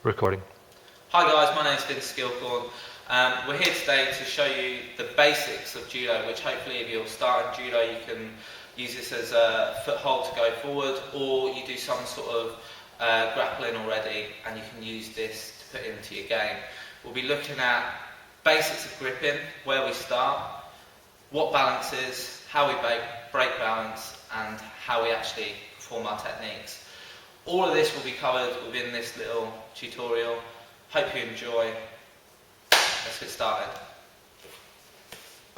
Recording. Hi guys, my name is Vince Skillcorn. We're here today to show you the basics of Judo, which hopefully if you're starting Judo you can use this as a foothold to go forward, or you do some sort of grappling already and you can use this to put into your game. We'll be looking at basics of gripping, where we start, what balance is, how we break balance, and how we actually perform our techniques. All of this will be covered within this little tutorial. Hope you enjoy. Let's get started.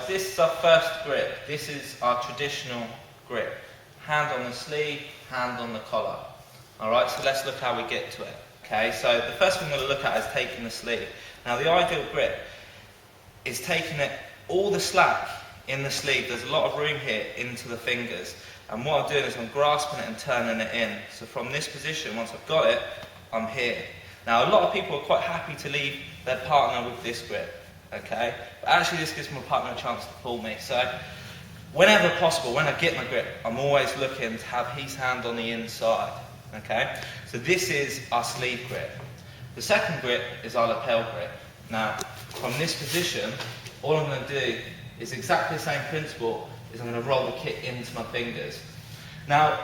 This is our first grip. This is our traditional grip. Hand on the sleeve, hand on the collar. Alright, so let's look how we get to it. Okay, so the first thing we're going to look at is taking the sleeve. Now the ideal grip is taking all the slack in the sleeve. There's a lot of room here into the fingers. And what I'm doing is I'm grasping it and turning it in. So from this position, once I've got it, I'm here. Now a lot of people are quite happy to leave their partner with this grip, okay? But actually this gives my partner a chance to pull me. So whenever possible, when I get my grip, I'm always looking to have his hand on the inside, okay? So this is our sleeve grip. The second grip is our lapel grip. Now from this position, all I'm going to do is exactly the same principle. Is I'm going to roll the kit into my fingers. Now,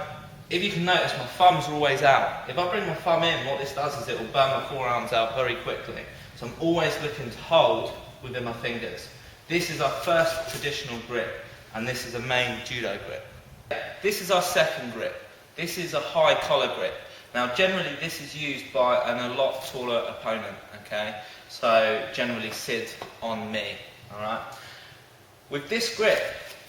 if you can notice, my thumbs are always out. If I bring my thumb in, what this does is it will burn my forearms out very quickly. So I'm always looking to hold within my fingers. This is our first traditional grip, and this is a main judo grip. This is our second grip. This is a high collar grip. Now, generally, this is used by a lot taller opponent, okay? So, generally Sid on me, alright? With this grip,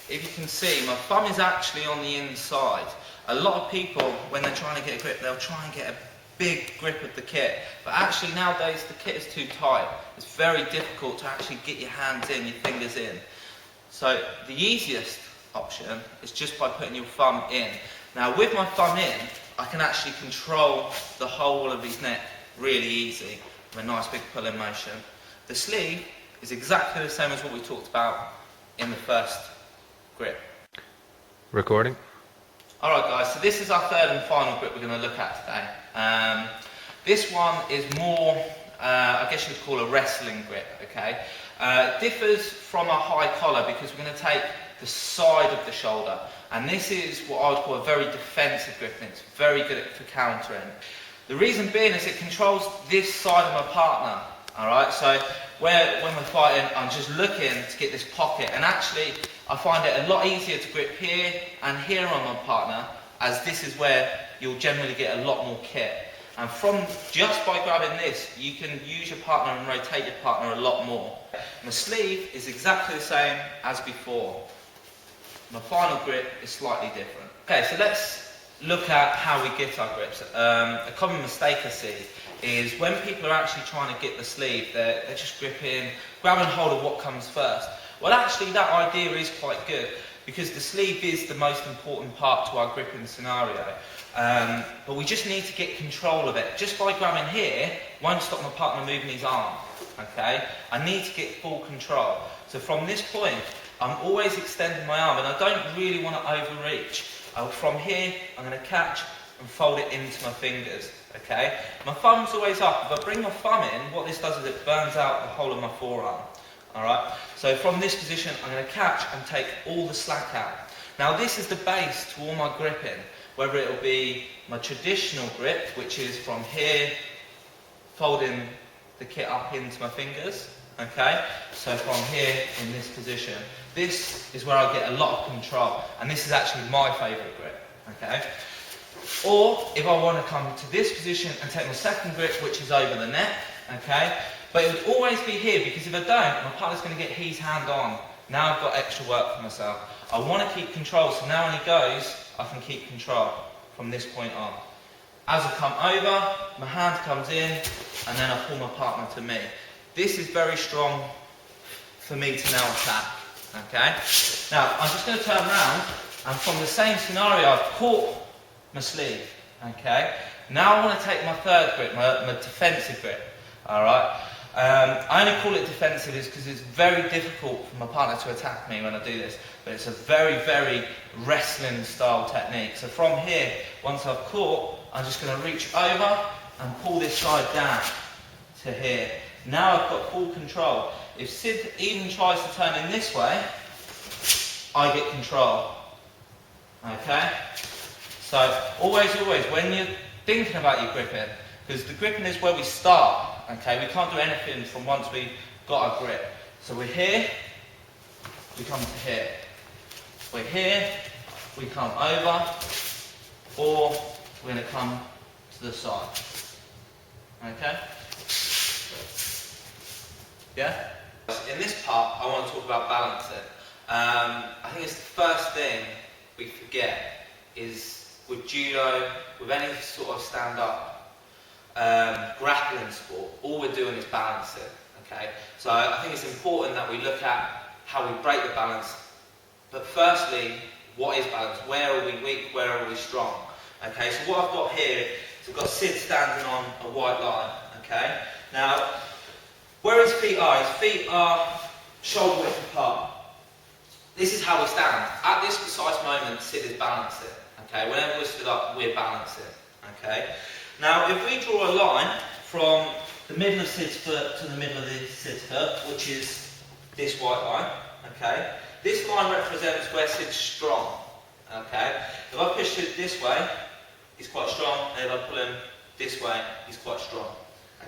if you can see, my thumb is actually on the inside. A lot of people, when they're trying to get a grip, they'll try and get a big grip of the kit. But actually nowadays the kit is too tight. It's very difficult to actually get your hands in, your fingers in. So the easiest option is just by putting your thumb in. Now with my thumb in, I can actually control the whole of his neck really easy with a nice big pulling motion. The sleeve is exactly the same as what we talked about in the first grip. Recording. Alright guys, so this is our third and final grip we're going to look at today. This one is more, I guess you would call a wrestling grip, okay? It differs from a high collar because we're going to take the side of the shoulder, and this is what I would call a very defensive grip, and it's very good for countering. The reason being is it controls this side of my partner, alright? So when we're fighting, I'm just looking to get this pocket, and actually I find it a lot easier to grip here and here on my partner, as this is where you'll generally get a lot more kit. And from just by grabbing this, you can use your partner and rotate your partner a lot more. My sleeve is exactly the same as before. My final grip is slightly different. Okay, so let's look at how we get our grips. A common mistake I see is when people are actually trying to get the sleeve, they're just gripping, grabbing hold of what comes first. Well, actually that idea is quite good because the sleeve is the most important part to our gripping scenario. But we just need to get control of it. Just by grabbing here won't stop my partner moving his arm, okay? I need to get full control. So from this point, I'm always extending my arm and I don't really want to overreach. From here, I'm going to catch and fold it into my fingers, okay? My thumb's always up. If I bring my thumb in, what this does is it burns out the whole of my forearm. Alright, so from this position I'm going to catch and take all the slack out. Now this is the base to all my gripping, whether it will be my traditional grip, which is from here, folding the kit up into my fingers, okay? So from here in this position, this is where I get a lot of control, and this is actually my favourite grip, okay? Or if I want to come to this position and take my second grip, which is over the neck, okay? But it would always be here, because if I don't, my partner's going to get his hand on. Now I've got extra work for myself. I want to keep control, so now when he goes, I can keep control from this point on. As I come over, my hand comes in, and then I pull my partner to me. This is very strong for me to now attack, okay? Now, I'm just going to turn around, and from the same scenario, I've caught my sleeve, okay? Now I want to take my third grip, my defensive grip, alright? I only call it defensive because it's very difficult for my partner to attack me when I do this, but it's a very, very wrestling style technique. So from here, once I've caught, I'm just going to reach over and pull this side down to here. Now I've got full control. If Sid even tries to turn in this way, I get control. Okay? So always, when you're thinking about your gripping, because the gripping is where we start, okay? We can't do anything from once we've got our grip. So we're here, we come to here. We're here, we come over, or we're going to come to the side. Okay? Yeah? In this part, I want to talk about balancing. I think it's the first thing we forget is with judo, with any sort of stand-up grappling sport, all we're doing is balancing. Okay? So I think it's important that we look at how we break the balance. But firstly, what is balance? Where are we weak? Where are we strong? Okay, so what I've got here is I've got Sid standing on a white line. Okay, now where his feet are shoulder width apart. This is how we stand. At this precise moment, Sid is balancing. Okay, whenever we're stood up, we're balancing. Okay, now if we draw a line from the middle of Sid's foot to the middle of Sid's foot, which is this white line. Okay. This line represents where Sid's strong. Okay? If I push Sid this way, he's quite strong, and if I pull him this way, he's quite strong.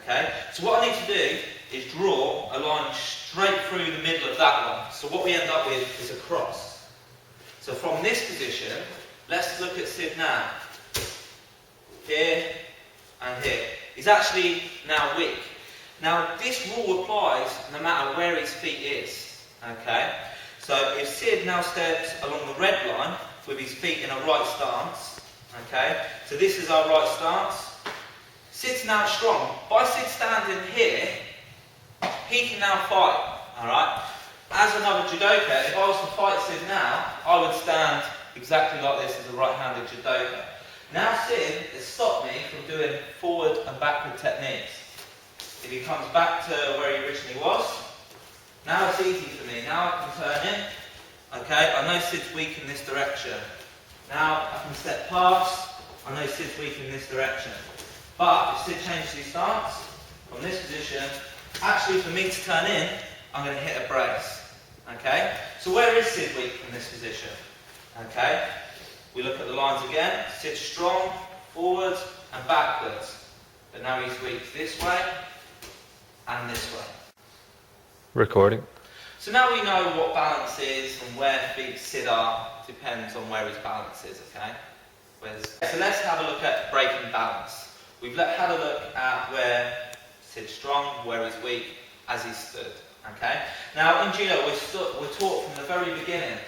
Okay? So what I need to do is draw a line straight through the middle of that line. So what we end up with is a cross. So from this position, let's look at Sid now. Here and here. He's actually now weak. Now this rule applies no matter where his feet is. Okay? So if Sid now steps along the red line with his feet in a right stance, okay, so this is our right stance, Sid's now strong. By Sid standing here, he can now fight, alright? As another judoka, if I was to fight Sid now, I would stand exactly like this as a right-handed judoka. Now Sid has stopped me from doing forward and backward techniques. If he comes back to where he originally was, now it's easy for me. Now I can turn in. Okay, I know Sid's weak in this direction. Now I can step past. I know Sid's weak in this direction. But if Sid changes his stance from this position, actually for me to turn in, I'm going to hit a brace. Okay, so where is Sid weak in this position? Okay, we look at the lines again. Sid's strong, forwards and backwards. But now he's weak this way and this way. Recording. So now we know what balance is and where feet Sid are, depends on where his balance is, okay? So let's have a look at breaking balance. We've had a look at where Sid's strong, where he's weak, as he's stood, okay? Now in judo we're taught from the very beginning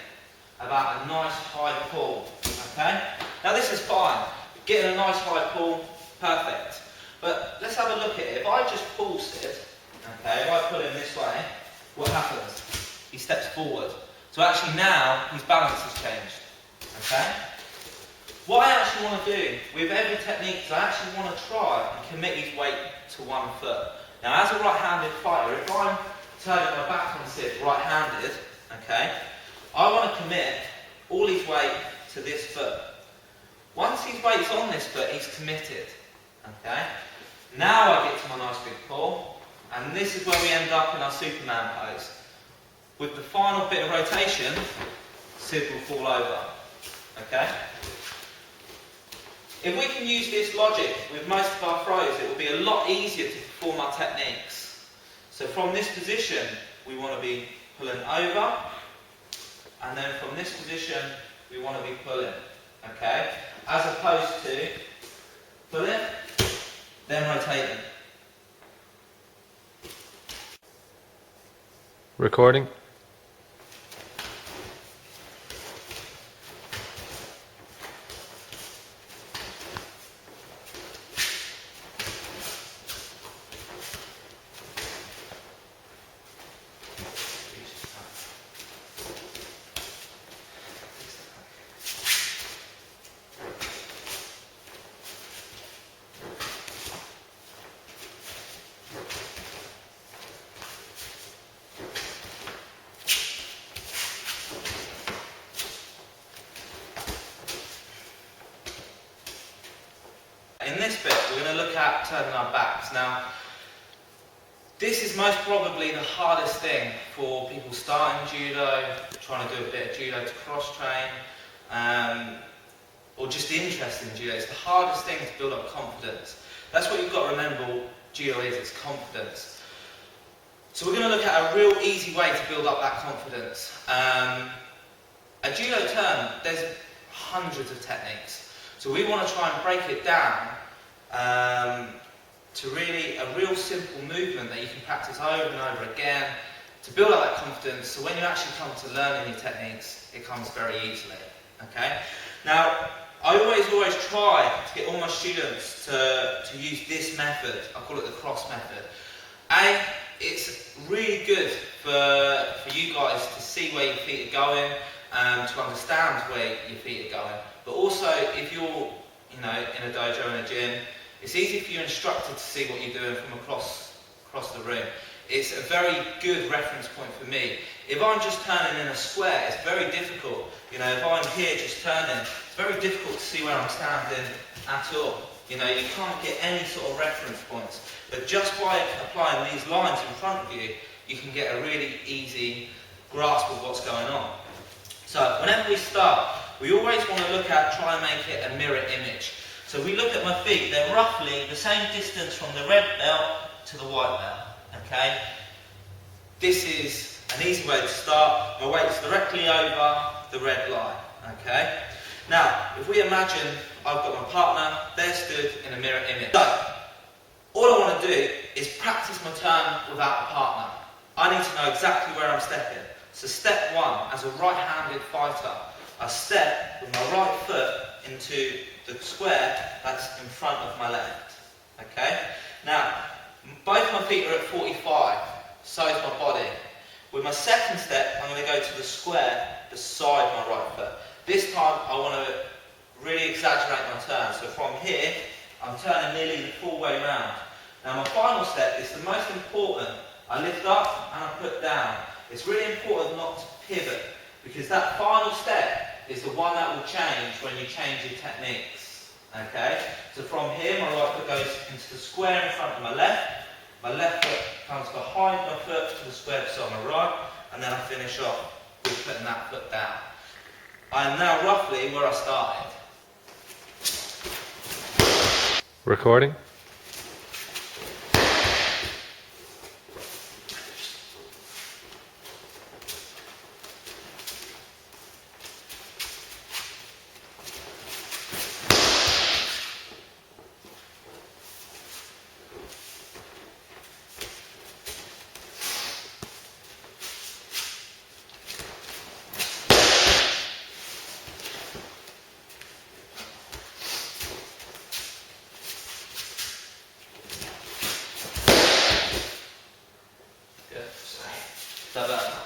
about a nice high pull, okay? Now this is fine, getting a nice high pull, perfect. But let's have a look at it. If I just pull Sid, okay, if I pull him this way, what happens? He steps forward. So actually now his balance has changed. Okay? What I actually want to do with every technique is I actually want to try and commit his weight to one foot. Now as a right-handed fighter, if I'm turning my back on Sid right-handed, okay, I want to commit all his weight to this foot. Once his weight's on this foot, he's committed. Okay? Now I get to my nice big pull. And this is where we end up in our Superman pose. With the final bit of rotation, Sid will fall over. Okay? If we can use this logic with most of our throws, it will be a lot easier to perform our techniques. So from this position, we want to be pulling over. And then from this position, we want to be pulling. Okay? As opposed to pulling, then rotating. Recording. in this bit we're going to look at turning our backs. Now, this is most probably the hardest thing for people starting judo, trying to do a bit of judo to cross-train, or just interested in judo. It's the hardest thing to build up confidence. That's what you've got to remember what judo is, it's confidence. So we're going to look at a real easy way to build up that confidence. A judo turn, there's hundreds of techniques. So we want to try and break it down to really a real simple movement that you can practice over and over again to build up that confidence, so when you actually come to learning your techniques, it comes very easily. Okay? Now, I always try to get all my students to use this method. I call it the cross method. It's really good for you guys to see where your feet are going, to understand where your feet are going. But also, if you're in a dojo, in a gym, it's easy for your instructor to see what you're doing from across the room. It's a very good reference point for me. If I'm just turning in a square, it's very difficult. If I'm here just turning, it's very difficult to see where I'm standing at all. You can't get any sort of reference points. But just by applying these lines in front of you, you can get a really easy grasp of what's going on. So whenever we start, we always want to try and make it a mirror image. So we look at my feet, they're roughly the same distance from the red belt to the white belt, okay? This is an easy way to start. My weight's directly over the red line, okay? Now, if we imagine I've got my partner, they're stood in a mirror image. So, all I want to do is practice my turn without a partner. I need to know exactly where I'm stepping. So step one, as a right-handed fighter, I step with my right foot into the square that's in front of my left. Okay? Now, both my feet are at 45, so is my body. With my second step, I'm going to go to the square beside my right foot. This time, I want to really exaggerate my turn. So from here, I'm turning nearly the full way round. Now, my final step is the most important. I lift up and I put down. It's really important not to pivot, because that final step is the one that will change when you change your techniques. Okay? So from here, my right foot goes into the square in front of my left foot comes behind my foot to the square beside my right, and then I finish off with putting that foot down. I am now roughly where I started. Recording?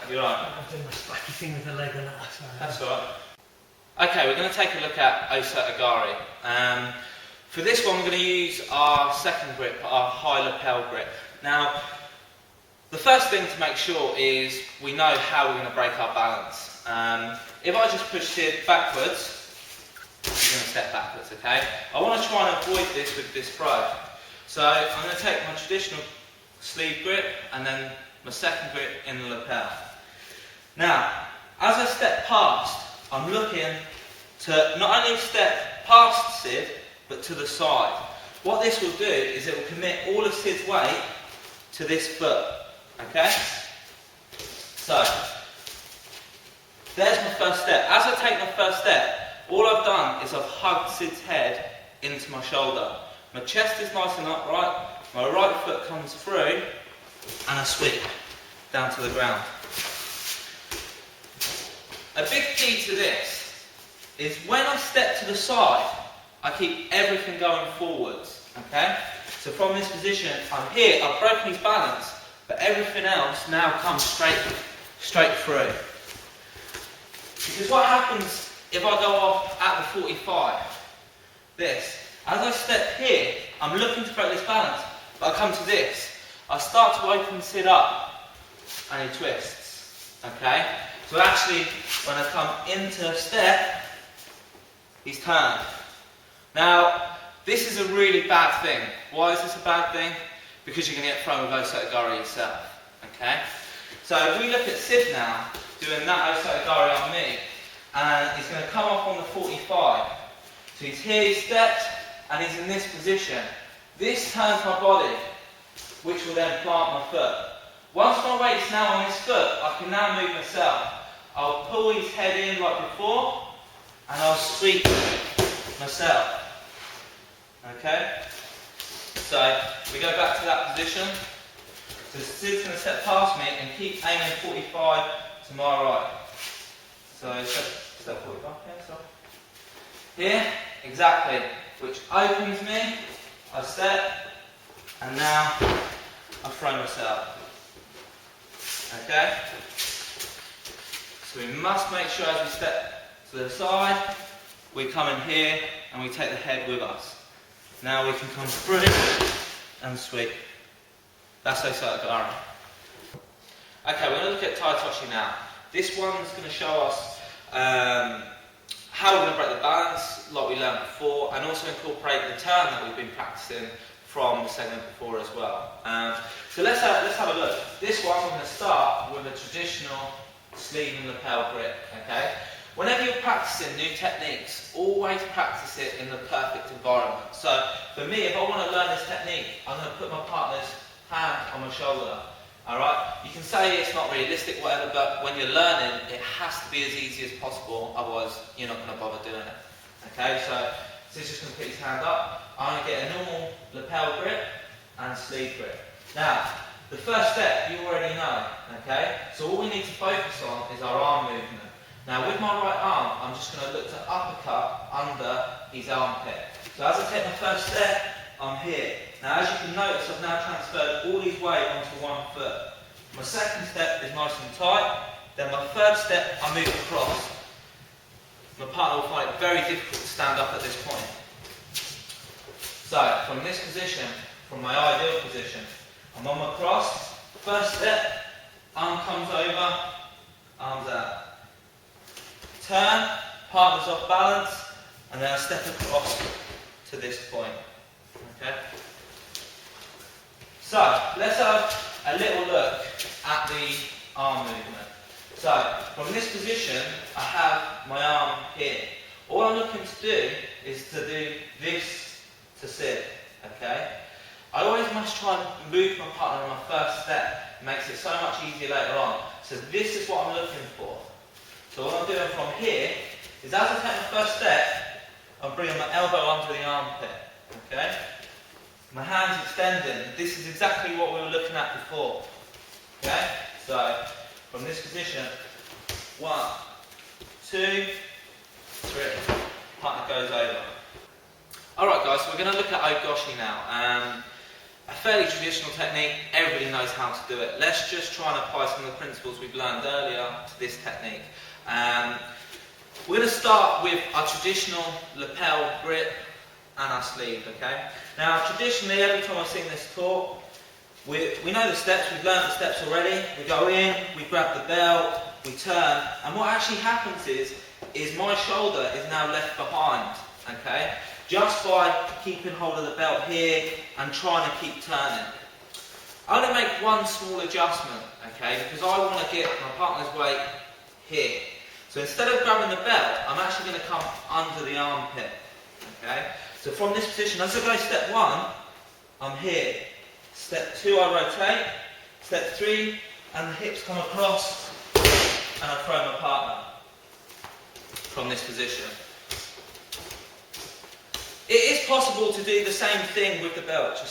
You're right. I've done my spiky thing with the leg on that. Sorry. That's alright. Okay, we're going to take a look at Osoto Gari. For this one, we're going to use our second grip, our high lapel grip. Now, the first thing to make sure is we know how we're going to break our balance. If I just push it backwards, I'm going to step backwards, okay? I want to try and avoid this with this throw. So I'm going to take my traditional sleeve grip and then my second grip in the lapel. Now, as I step past, I'm looking to not only step past Sid, but to the side. What this will do is it will commit all of Sid's weight to this foot, okay? So, there's my first step. As I take my first step, all I've done is I've hugged Sid's head into my shoulder. My chest is nice and upright, my right foot comes through, and I sweep down to the ground. A big key to this is when I step to the side, I keep everything going forwards, okay? So from this position, I'm here, I've broken his balance, but everything else now comes straight through. Because what happens if I go off at the 45? This. As I step here, I'm looking to break this balance, but I come to this. I start to open Sid up, and he twists, okay? So actually, when I come into a step, he's turned. Now, This is a really bad thing. Why is this a bad thing? Because you're going to get thrown with Osoto Gari yourself. Okay? So if we look at Sid now, doing that Osoto Gari on me, and he's going to come off on the 45. So he's here, he's stepped, and he's in this position. This turns my body, which will then plant my foot. Once my weight's now on his foot, I can now move myself. I'll pull his head in like before, and I'll sweep myself. Okay? So we go back to that position. So Sid's going to step past me and keep aiming 45 to my right. So step 45, yeah, sorry. Here, exactly, which opens me, I step, and now I throw myself. Okay? So we must make sure as we step to the side, we come in here and we take the head with us. Now we can come through and sweep. That's Osoto Gari. Okay, we're going to look at Tai Toshi now. This one's going to show us how we're going to break the balance, like we learned before, and also incorporate the turn that we've been practicing from the segment before as well. So let's have a look. This one we're going to start with a traditional sleeve and lapel grip. Okay. Whenever you're practicing new techniques, always practice it in the perfect environment. So for me, if I want to learn this technique, I'm going to put my partner's hand on my shoulder. Alright? You can say it's not realistic, whatever, but when you're learning, it has to be as easy as possible, otherwise you're not going to bother doing it. Okay, so he's just going to put his hand up. I'm going to get a normal lapel grip and sleeve grip. Now, the first step you already know, okay? So all we need to focus on is our arm movement. Now with my right arm, I'm just going to look to uppercut under his armpit. So as I take my first step, I'm here. Now as you can notice, I've now transferred all his weight onto one foot. My second step is nice and tight. Then my third step, I move across. My partner will find it very difficult to stand up at this point. So from this position, from my ideal position, I'm on my cross. First step, arm comes over, arms out. Turn, partner's off balance, and then I step across to this point. Okay? So, let's have a little look at the arm movement. So, from this position, I have my arm here. All I'm looking to do is to do this to sit. Okay? I always must try and move my partner on my first step. It makes it so much easier later on. So this is what I'm looking for. So what I'm doing from here is as I take my first step, I'm bringing my elbow under the armpit. Okay? My hands extending. This is exactly what we were looking at before. Okay? So from this position, 1, 2, 3. Partner goes over. Alright guys, so we're going to look at Ogoshi now. A fairly traditional technique, everybody knows how to do it. Let's just try and apply some of the principles we've learned earlier to this technique. We're going to start with our traditional lapel grip and our sleeve, okay? Now traditionally, every time I've seen this taught, we know the steps, we've learned the steps already. We go in, we grab the belt, we turn, and what actually happens is my shoulder is now left behind, okay? Just by keeping hold of the belt here and trying to keep turning. I'm going to make one small adjustment, okay, because I want to get my partner's weight here. So instead of grabbing the belt, I'm actually going to come under the armpit, okay. So from this position, as I go step 1, I'm here. Step 2, I rotate. Step 3, and the hips come across, and I throw my partner from this position. It is possible to do the same thing with the belt,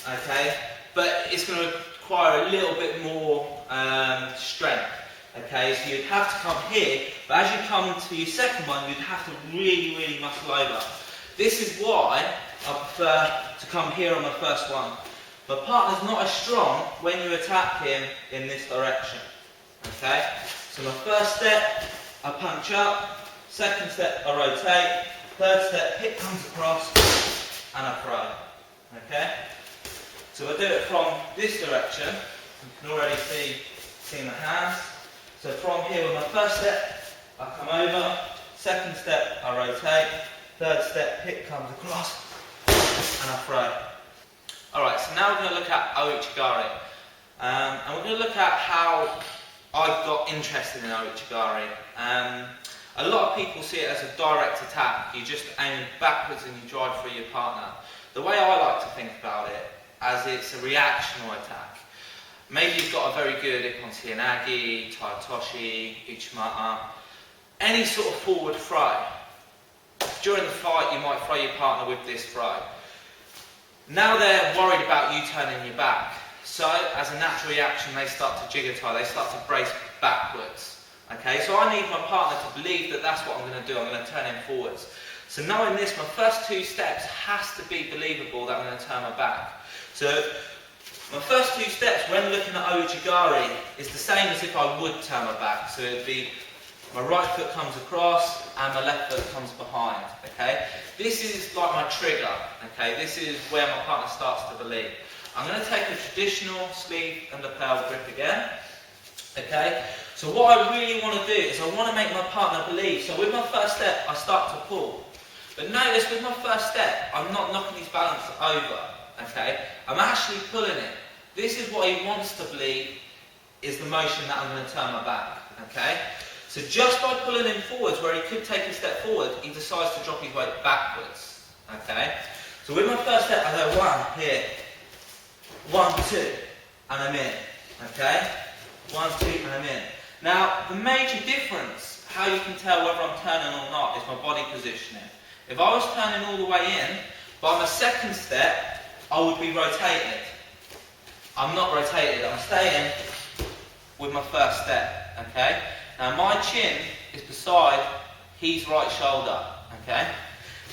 okay, but it's going to require a little bit more strength, okay, so you'd have to come here, but as you come to your second one, you'd have to really, really muscle over. This is why I prefer to come here on my first one. My partner's not as strong when you attack him in this direction, okay, so my first step, I punch up, second step, I rotate, third step, hip comes across, and I throw. Okay? So I do it from this direction. You can already see my hands. So from here with my first step, I come over. Second step, I rotate. Third step, hip comes across, and I throw. Alright, so now we're going to look at Gari. And we're going to look at how I got interested in Gari. A lot of people see it as a direct attack. You just aim backwards and you drive through your partner. The way I like to think about it, as it's a reactional attack. Maybe you've got a very good Ippon-Seoi-Nage, Tai-Otoshi, Uchimata, any sort of forward throw. During the fight you might throw your partner with this throw. Now they're worried about you turning your back. So as a natural reaction they start to jigotai, they start to brace backwards. Okay, so I need my partner to believe that that's what I'm going to do, I'm going to turn him forwards. So knowing this, my first two steps has to be believable that I'm going to turn my back. So my first two steps when looking at Gari is the same as if I would turn my back. So it would be my right foot comes across and my left foot comes behind. Okay, this is like my trigger. Okay, this is where my partner starts to believe. I'm going to take a traditional sleeve and lapel grip again. Okay, so what I really want to do is I want to make my partner believe. So with my first step, I start to pull. But notice with my first step, I'm not knocking his balance over. Okay, I'm actually pulling it. This is what he wants to believe is the motion that I'm going to turn my back. Okay, so just by pulling him forwards, where he could take a step forward, he decides to drop his weight backwards. Okay, so with my first step, I go 1 here, 1, 2, and I'm in. Okay. 1, 2, and I'm in. Now, the major difference, how you can tell whether I'm turning or not, is my body positioning. If I was turning all the way in, by my second step, I would be rotated. I'm not rotated, I'm staying with my first step, okay? Now, my chin is beside his right shoulder, okay?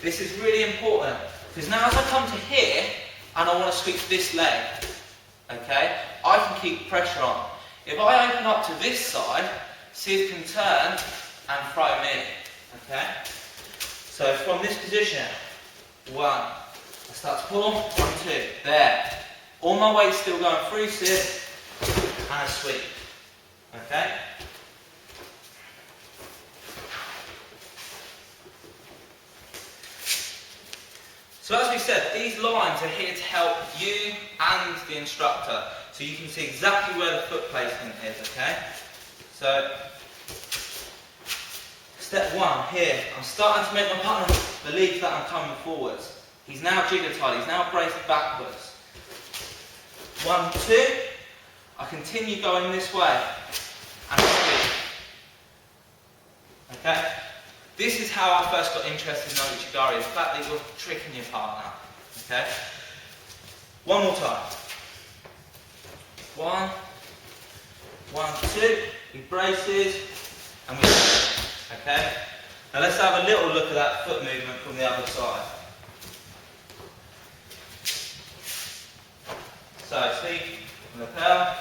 This is really important, because now as I come to here, and I want to switch this leg, okay, I can keep pressure on. If I open up to this side, Sid can turn and throw me, okay? So from this position, 1, I start to pull, 1, 2, there. All my weight's still going through Sid, and a sweep, okay? So as we said, these lines are here to help you and the instructor, so you can see exactly where the foot placement is, okay? So, step 1, here, I'm starting to make my partner believe that I'm coming forwards. He's now jigotied, he's now braced backwards. 1, 2, I continue going this way, and sweep. Okay? This is how I first got interested in Gari, the fact that you're tricking your partner. Okay? One more time. 1, 1, 2, he braces, and we okay? Now let's have a little look at that foot movement from the other side. So, sleeve, lapel,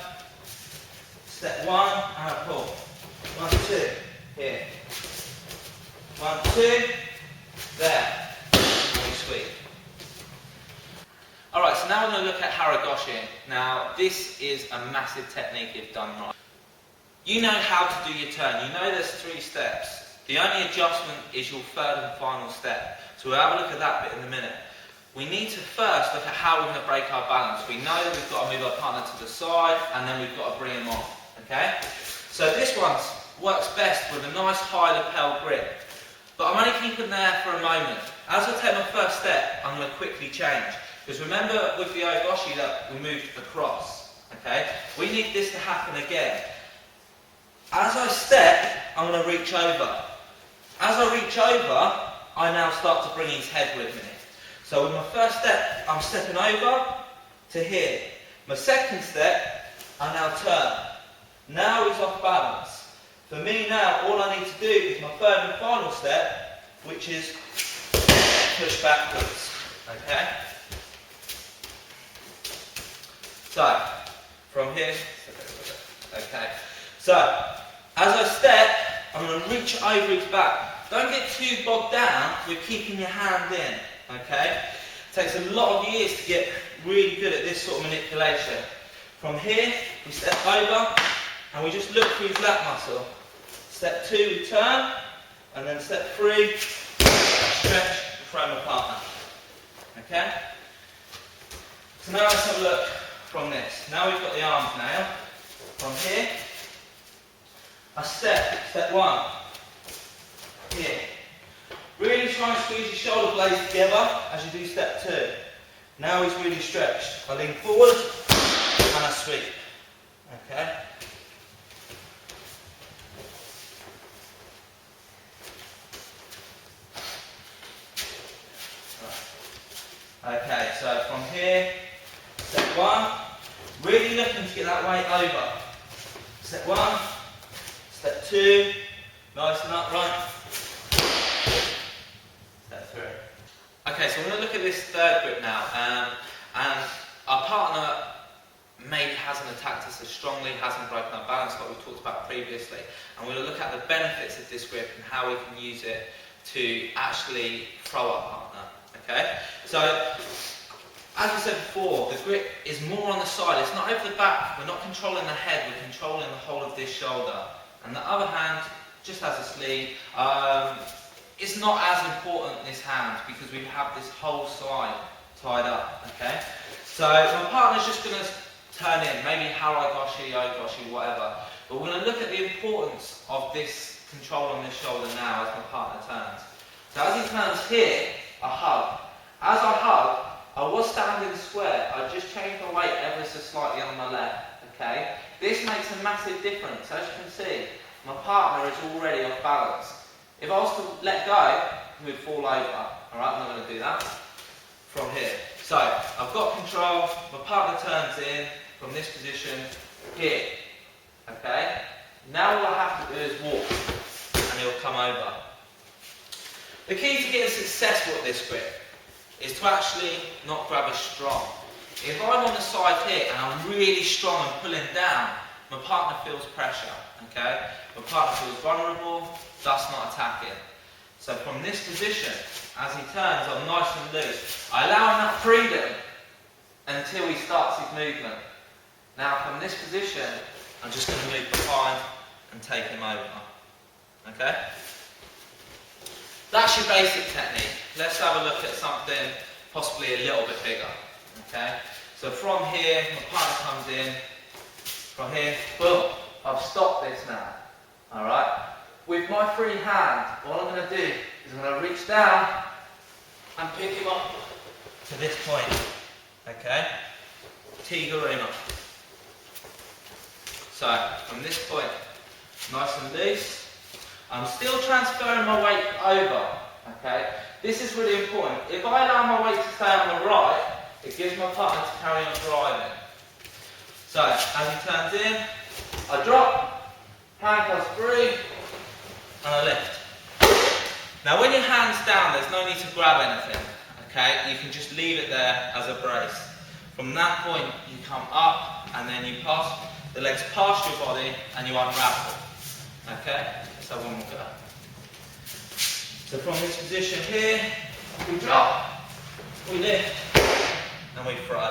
step 1, and a pull. 1, 2, here. 1, 2, there, and we sweep. Alright, so now we're going to look at Haragoshi. Now, this is a massive technique if done right. You know how to do your turn, you know there's 3 steps. The only adjustment is your third and final step. So we'll have a look at that bit in a minute. We need to first look at how we're going to break our balance. We know that we've got to move our partner to the side, and then we've got to bring him on. Okay? So this one works best with a nice high lapel grip. But I'm only keeping there for a moment. As I take my first step, I'm going to quickly change. Because remember with the Ogoshi that we moved across. Okay? We need this to happen again. As I step, I'm going to reach over. As I reach over, I now start to bring his head with me. So with my first step, I'm stepping over to here. My second step, I now turn. Now he's off balance. For me now, all I need to do is my third and final step, which is push backwards. Okay? So, from here, okay. So, as I step, I'm going to reach over his back. Don't get too bogged down with keeping your hand in. Okay? It takes a lot of years to get really good at this sort of manipulation. From here, we step over, and we just look through his lat muscle. Step 2, we turn, and then step 3, stretch, throw my partner. Okay? So now let's have a look from this. Now we've got the arms nailed. From here, I step one, here. Really try and squeeze your shoulder blades together as you do step two. Now he's really stretched. I lean forward and I sweep. Okay? Okay, so from here, step one, really looking to get that weight over. Step one, step two, nice and upright. Step three. Okay, so we're going to look at this third grip now, and our partner maybe hasn't attacked us as strongly, hasn't broken our balance like we talked about previously, and we're going to look at the benefits of this grip and how we can use it to actually throw our partner. Okay, so as we said before, the grip is more on the side. It's not over the back. We're not controlling the head. We're controlling the whole of this shoulder. And the other hand just has a sleeve. It's not as important, this hand, because we have this whole side tied up. Okay, so my partner's just going to turn in, maybe haragoshi, ogoshi, whatever. But we're going to look at the importance of this control on this shoulder now as my partner turns. So as he turns here, I hug. As I hug, I was standing square. I just changed my weight ever so slightly on my left. Okay? This makes a massive difference. As you can see, my partner is already off balance. If I was to let go, he would fall over. Alright, I'm not going to do that. From here. So, I've got control. My partner turns in from this position here. Okay? Now all I have to do is walk. And he'll come over. The key to getting successful at this grip is to actually not grab as strong. If I'm on the side here and I'm really strong and pulling down, my partner feels pressure, okay? My partner feels vulnerable, thus not attacking. So from this position, as he turns, I'm nice and loose. I allow him that freedom until he starts his movement. Now from this position, I'm just going to move behind and take him over, okay? That's your basic technique. Let's have a look at something possibly a little bit bigger. Okay? So from here, my partner comes in. From here, boom. I've stopped this now. Alright? With my free hand, all I'm going to do is I'm going to reach down and pick him up to this point. Okay? Tiguruma. So, from this point, nice and loose. I'm still transferring my weight over, okay? This is really important. If I allow my weight to stay on the right, it gives my partner to carry on driving. So, as he turns in, I drop, hand comes free, and I lift. Now when your hand's down, there's no need to grab anything, okay? You can just leave it there as a brace. From that point, you come up, and then you pass the legs past your body, and you unravel, okay? So one more go. So from this position here, we drop, we lift, and we throw.